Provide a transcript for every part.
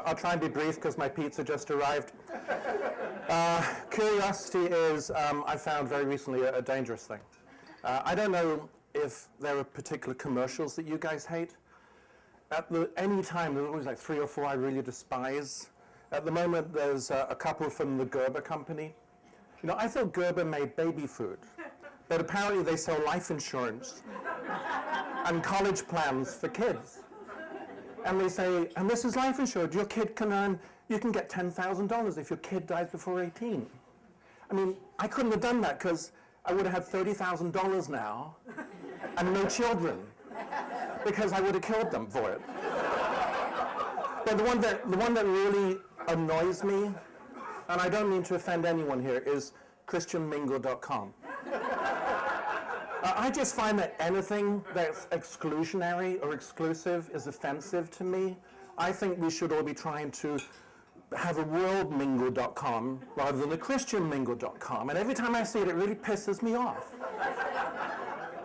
I'll try and be brief because my pizza just arrived. Curiosity is, I found very recently, a dangerous thing. I don't know if there are particular commercials that you guys hate. At any time, there's always like 3 or 4 I really despise. At the moment, there's a couple from the Gerber company. You know, I thought Gerber made baby food, but apparently they sell life insurance and college plans for kids. And they say, and this is life insurance. Your kid you can get $10,000 if your kid dies before 18. I mean, I couldn't have done that because I would have had $30,000 now and no children because I would have killed them for it. But the one that really annoys me, and I don't mean to offend anyone here, is christianmingle.com. I just find that anything that's exclusionary or exclusive is offensive to me. I think we should all be trying to have a worldmingle.com rather than a christianmingle.com. And every time I see it, it really pisses me off.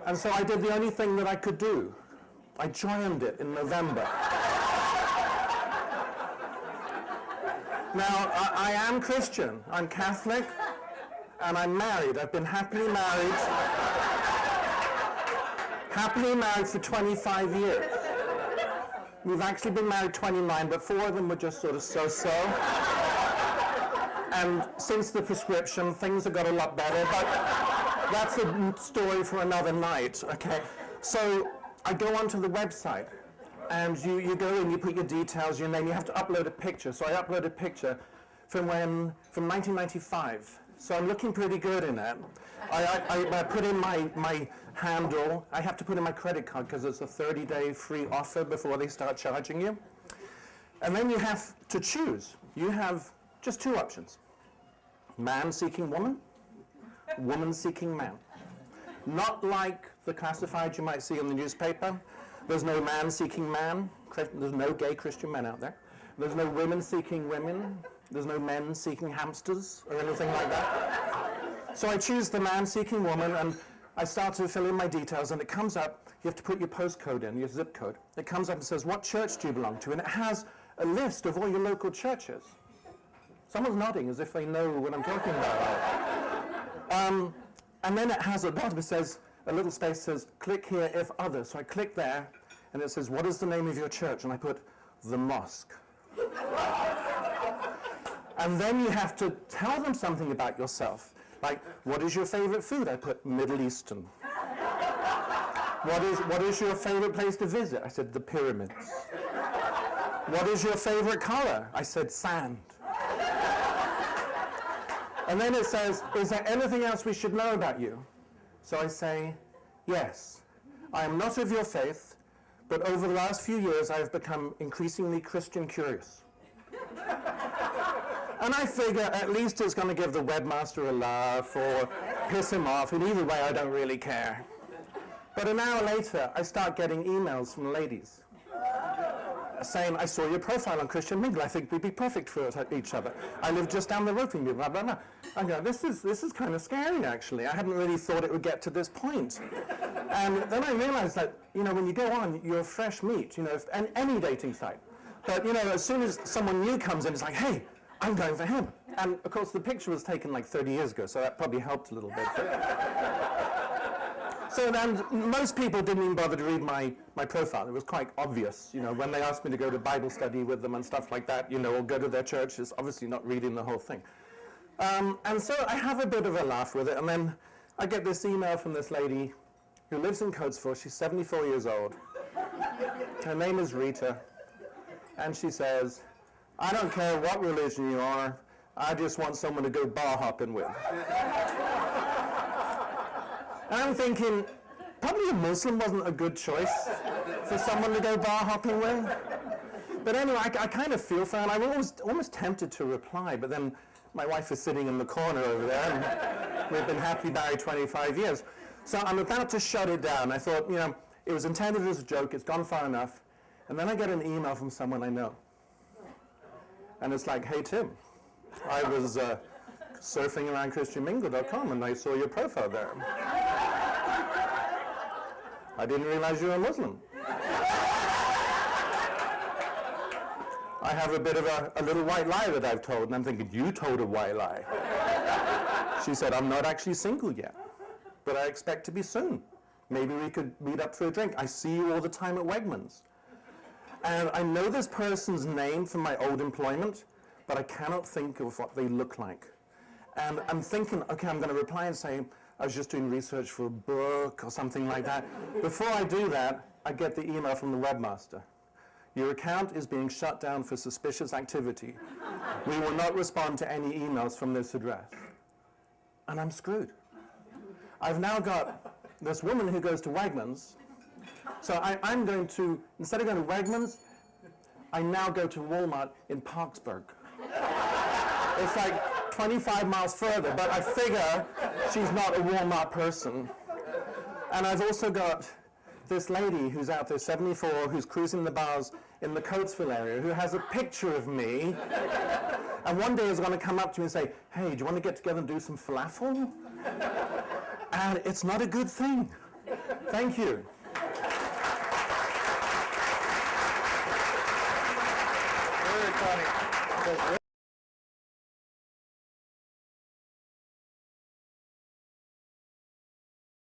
And so I did the only thing that I could do. I joined it in November. Now, I am Christian. I'm Catholic, and I'm married. I've been happily married for 25 years. We've actually been married 29, but 4 of them were just sort of so-so. And since the prescription, things have got a lot better, but that's a story for another night, okay? So I go onto the website, and you go and you put your details, your name, you have to upload a picture. So I upload a picture from 1995. So I'm looking pretty good in it. I put in my handle. I have to put in my credit card because it's a 30-day free offer before they start charging you. And then you have to choose. You have just 2 options. Man seeking woman, woman seeking man. Not like the classified you might see in the newspaper. There's no man seeking man. There's no gay Christian men out there. There's no women seeking women. There's no men seeking hamsters or anything like that. So I choose the man seeking woman, and I start to fill in my details, and it comes up, you have to put your postcode in, your zip code. It comes up and says, what church do you belong to? And it has a list of all your local churches. Someone's nodding as if they know what I'm talking about. And then it has at the bottom, it says, a little space says, click here if other. So I click there, and it says, what is the name of your church? And I put, the mosque. And then you have to tell them something about yourself. Like, what is your favorite food? I put Middle Eastern. What is your favorite place to visit? I said, the pyramids. What is your favorite color? I said, sand. And then it says, is there anything else we should know about you? So I say, yes. I am not of your faith, but over the last few years, I have become increasingly Christian curious. And I figure at least it's going to give the webmaster a laugh or piss him off. And either way, I don't really care. But an hour later, I start getting emails from ladies saying, I saw your profile on Christian Mingle. I think we'd be perfect for each other. I live just down the road from you, blah, blah, blah. I go, this is kind of scary, actually. I hadn't really thought it would get to this point. And then I realized that, you know, when you go on, you're fresh meat, you know, any dating site. But, you know, as soon as someone new comes in, it's like, hey, I'm going for him. And, of course, the picture was taken like 30 years ago, so that probably helped a little bit. So then most people didn't even bother to read my profile. It was quite obvious, you know, when they asked me to go to Bible study with them and stuff like that, you know, or go to their church, it's obviously not reading the whole thing. And so I have a bit of a laugh with it, and then I get this email from this lady who lives in Coatesville. She's 74 years old. Her name is Rita, and she says, I don't care what religion you are, I just want someone to go bar hopping with. And I'm thinking, probably a Muslim wasn't a good choice for someone to go bar hopping with. But anyway, I kind of feel for her, and I was almost tempted to reply, but then my wife is sitting in the corner over there, and we've been happily married 25 years. So I'm about to shut it down. I thought, you know, it was intended as a joke, it's gone far enough. And then I get an email from someone I know. And it's like, hey, Tim, I was surfing around christianmingle.com and I saw your profile there. I didn't realize you were a Muslim. I have a bit of a little white lie that I've told, and I'm thinking, you told a white lie. She said, I'm not actually single yet, but I expect to be soon. Maybe we could meet up for a drink. I see you all the time at Wegmans. And I know this person's name from my old employment, but I cannot think of what they look like. And I'm thinking, okay, I'm going to reply and say, I was just doing research for a book or something like that. Before I do that, I get the email from the webmaster. Your account is being shut down for suspicious activity. We will not respond to any emails from this address. And I'm screwed. I've now got this woman who goes to Wegmans. So I'm going to, instead of going to Wegmans, I now go to Walmart in Parksburg. It's like 25 miles further, but I figure she's not a Walmart person. And I've also got this lady who's out there, 74, who's cruising the bars in the Coatesville area, who has a picture of me, and one day is going to come up to me and say, hey, do you want to get together and do some falafel? And it's not a good thing. Thank you. Very funny.